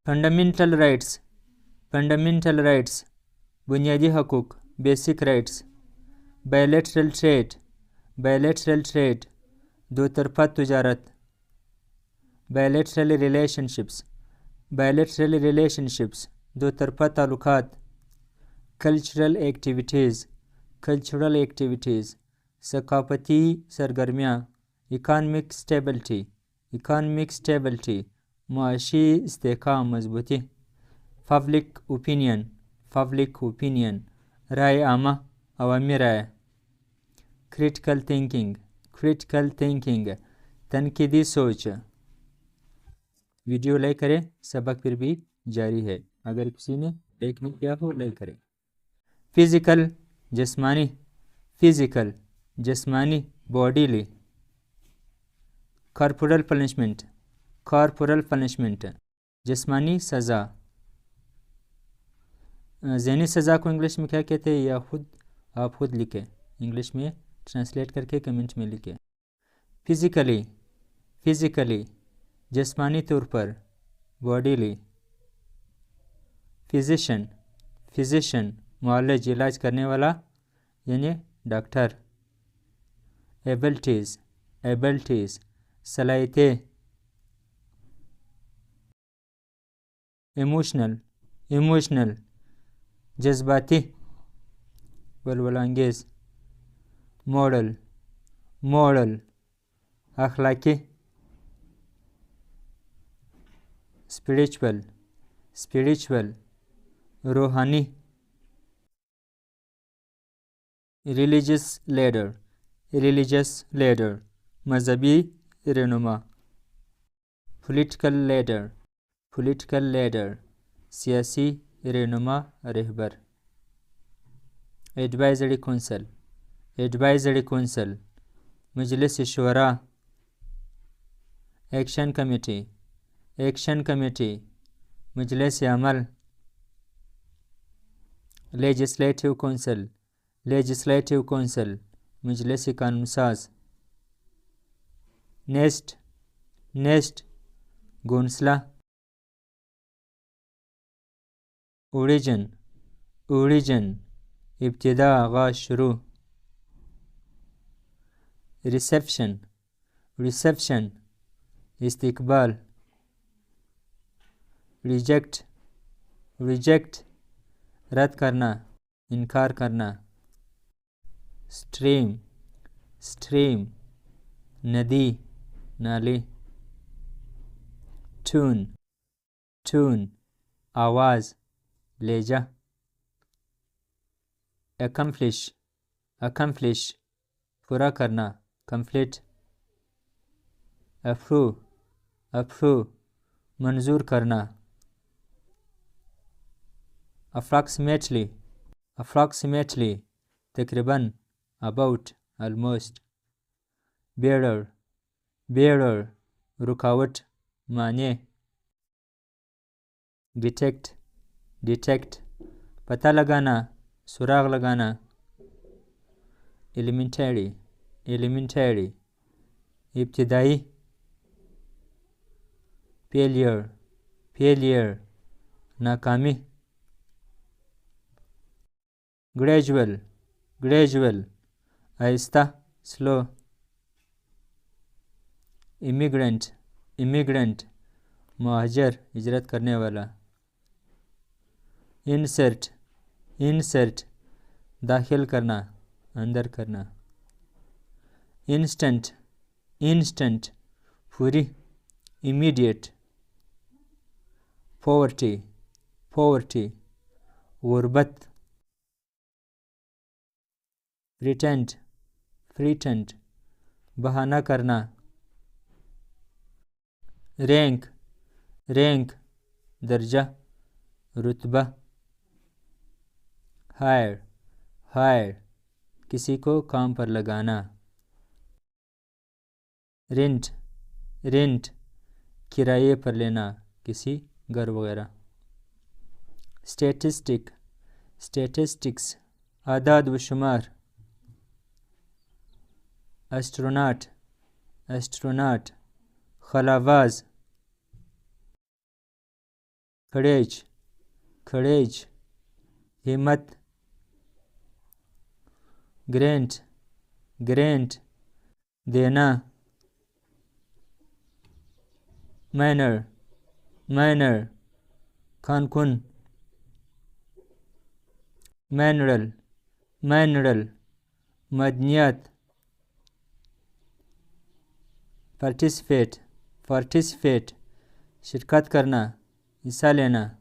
Fundamental rights बुनियादी हकूक़, basic rights. Bilateral trade दो तरफ़ा तजारत। बायलैटरल रिलेशनशिप्स दो तरफ़ा ताल्लुकात। कल्चरल एक्टिविटीज़ सकाफ़ती सरगर्मियाँ। इकॉनमिक स्टेबिलिटी मुआशी इस्तेहकाम मजबूती। पब्लिक ओपिनियन राय आमा अवामी राय। क्रिटिकल थिंकिंग तनकीदी सोच। वीडियो लाइक करें, सबक फिर भी जारी है, अगर किसी ने लाइक नहीं किया हो लाइक करें। फिजिकल जिस्मानी बॉडीली। कॉर्पोरल पनिशमेंट जिस्मानी सज़ा। ज़हनी सज़ा को इंग्लिश में क्या कहते हैं, या आप खुद लिखें, इंग्लिश में ट्रांसलेट करके कमेंट में लिखें। फिज़िकली जिस्मानी तौर पर, बॉडीली। फिजिशियन मुआलिज इलाज करने वाला यानी डॉक्टर। एबिलिटीज़ सलाहियतें। इमोशनल जज्बाती वल्वलांगेज। मॉरल अखलाकी। स्पिरिचुअल रूहानी। रिलीजियस लीडर मजहबी रहनुमा। पॉलिटिकल लीडर सियासी रहनुमा रहबर। एडवाइजरी कौंसल मजलिस शुरा। एक्शन कमेटी मजलिस अमल। लेजिस्लेटिव कौंसल मजलिस कानून साज। नेस्ट घोंसला। ओरिजिन इब्तिदा आगाज़ शुरू। रिसेप्शन इस्तकबाल। रिजेक्ट रद्द करना, इनकार करना। स्ट्रीम नदी, नाली। टून आवाज़, लहजा। अकम्प्लिश पूरा करना, कंप्लीट। अप्रूव मंजूर करना। अप्रॉक्सीमेटली तकरीबन, अबाउट ऑलमोस्ट। बेरर रुकावट, माने। डिटेक्ट पता लगाना, सुराग लगाना। एलिमेंटरी इब्तिदाई। फेलियर नाकामी। ग्रेजुअल आहिस्ता, स्लो। इमिग्रेंट मुहाजिर, हिजरत करने वाला। इंसर्ट दाखिल करना, अंदर करना। इंस्टेंट पूरी, इमीडिएट। पॉवर्टी गुर्बत। प्रिटेंड बहाना करना। रैंक दर्जा, रुतबा। हायर किसी को काम पर लगाना। रेंट किराए पर लेना, किसी घर वगैरह। स्टैटिस्टिक्स आदाद व शुमार। एस्ट्रोनॉट खलाबाज। खड़ेज खड़ेज, हिम्मत, ग्रेंट ग्रेंट, देना, मैनर मैनर, खानकुन, मैनुअल मैनुअल, मदनियत, पार्टिसिपेट पार्टिसिपेट, शिरकत करना, हिस्सा लेना,